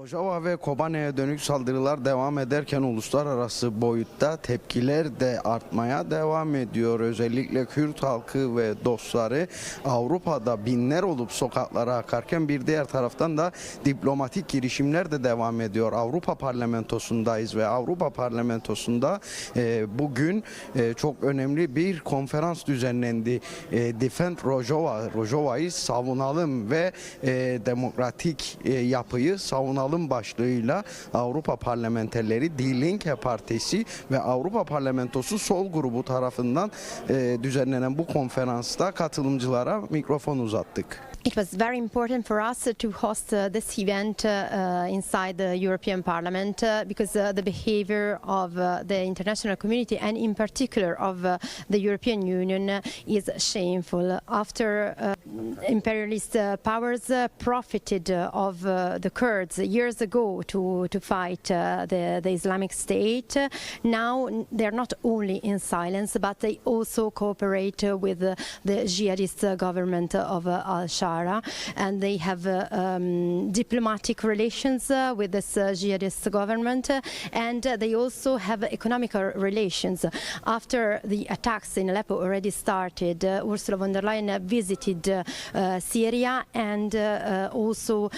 Rojava ve Kobane'ye dönük saldırılar devam ederken uluslararası boyutta tepkiler de artmaya devam ediyor. Özellikle Kürt halkı ve dostları Avrupa'da binler olup sokaklara akarken bir diğer taraftan da diplomatik girişimler de devam ediyor. Avrupa Parlamentosundayız ve Avrupa Parlamentosunda bugün çok önemli bir konferans düzenlendi. Defend Rojava'yı savunalım ve demokratik yapıyı savunalım başlığıyla Avrupa Parlamenterleri Die Link partisi ve Avrupa Parlamentosu Sol Grubu tarafından düzenlenen bu konferansta katılımcılara mikrofon uzattık. It was very important for us to host this event inside the European Parliament because the behavior of the international community and in particular of the European Union is shameful. After imperialist powers profited of the Kurds years ago to fight the Islamic State, now they're not only in silence but they also cooperate with the jihadist government of al-Shara. And they have diplomatic relations with this jihadist government, and they also have economic relations. After the attacks in Aleppo already started, Ursula von der Leyen visited Syria and also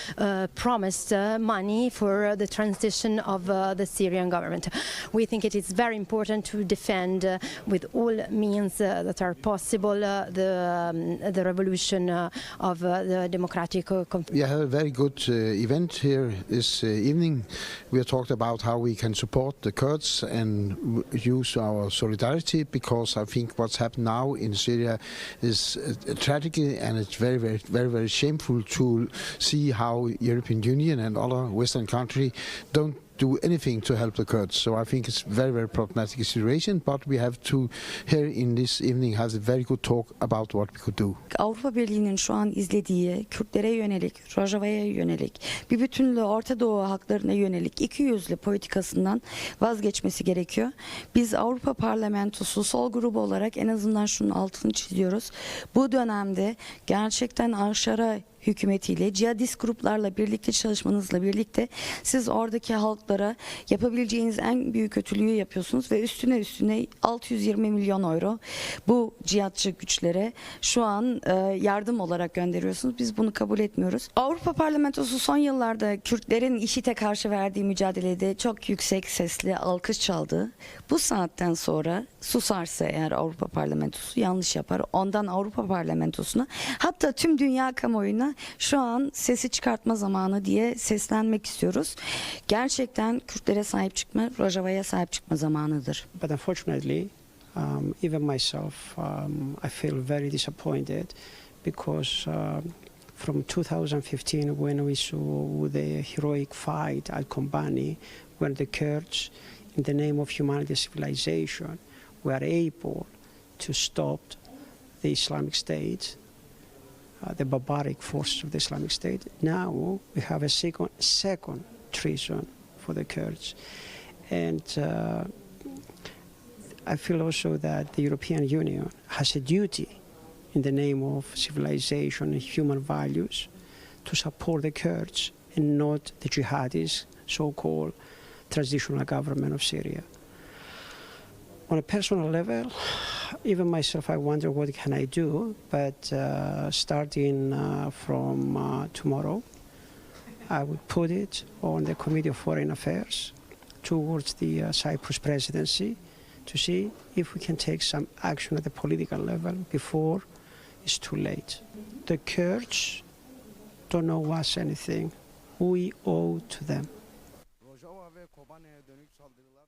promised money for the transition of the Syrian government. We think it is very important to defend with all means that are possible the revolution of the democratic. We had a very good event here this evening. We have talked about how we can support the Kurds and use our solidarity, because I think what's happened now in Syria is tragic, and it's very shameful to see how European Union and other Western countries don't do anything to help the Kurds. So I think it's very problematic situation, but we have to here in this evening have a very good talk about what we could do. Avrupa Birliği'nin şu an izlediği Kürtlere yönelik, Rojava'ya yönelik, bir bütünlüğü Orta Doğu haklarına yönelik ikiyüzlü politikasından vazgeçmesi gerekiyor. Biz Avrupa Parlamentosu Sol Grubu olarak en azından şunun altını çiziyoruz. Bu dönemde gerçekten Ankara hükümetiyle, cihadist gruplarla birlikte çalışmanızla birlikte siz oradaki halklara yapabileceğiniz en büyük kötülüğü yapıyorsunuz ve üstüne 620 milyon euro bu cihatçı güçlere şu an yardım olarak gönderiyorsunuz. Biz bunu kabul etmiyoruz. Avrupa Parlamentosu son yıllarda Kürtlerin IŞİD'e karşı verdiği mücadelede çok yüksek sesli alkış çaldı. Bu saatten sonra susarsa eğer Avrupa Parlamentosu yanlış yapar. Ondan Avrupa Parlamentosuna, hatta tüm dünya kamuoyuna şu an sesi çıkartma zamanı diye seslenmek istiyoruz. Gerçekten Kürtlere sahip çıkma, Rojava'ya sahip çıkma zamanıdır. But unfortunately, even myself, I feel very disappointed because from 2015, when we saw the heroic fight at Kobane, when the Kurds, in the name of humanity civilization, were able to stop the Islamic State, the barbaric forces of the Islamic State. Now we have a second treason for the Kurds. And I feel also that the European Union has a duty in the name of civilization and human values to support the Kurds and not the jihadist so-called transitional government of Syria. On a personal level, even myself, I wonder what can I do, but starting from tomorrow, I would put it on the Committee of Foreign Affairs towards the Cyprus presidency to see if we can take some action at the political level before it's too late. The Kurds don't owe us anything. We owe to them. Rojava ve Kobane'ye dönük saldırılar